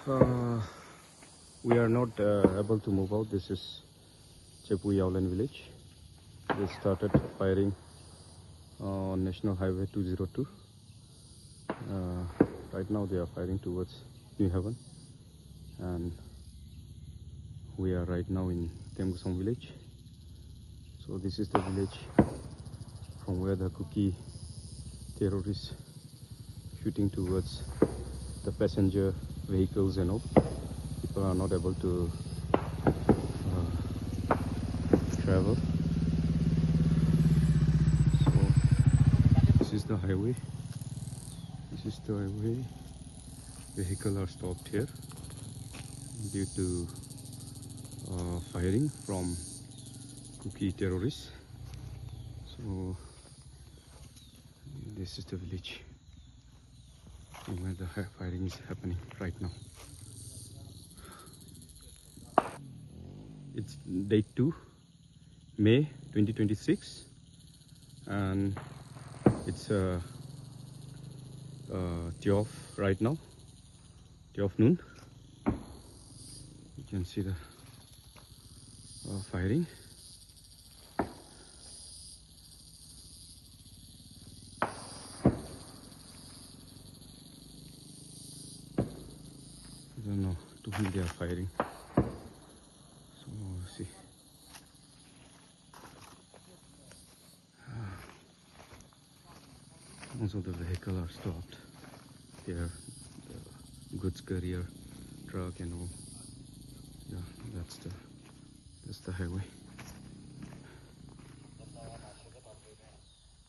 Uh, we are not able to move out. This is Chepu Yaolen village. They started firing on National Highway 202. Right now they are firing towards New Haven, and we are right now in Kasom village. So this is the village from where the cookie terrorists shooting towards the passenger vehicles and all. People are not able to travel. So this is the highway. This is the highway. Vehicles are stopped here due to firing from cookie terrorists. So this is the village where the firing is happening right now. It's date 2 May 2026, and it's 12 right now, 12 noon. You can see the firing. I don't know to whom they are firing. So see. Also the vehicle are stopped. There, the goods carrier truck and all. Yeah, that's the highway.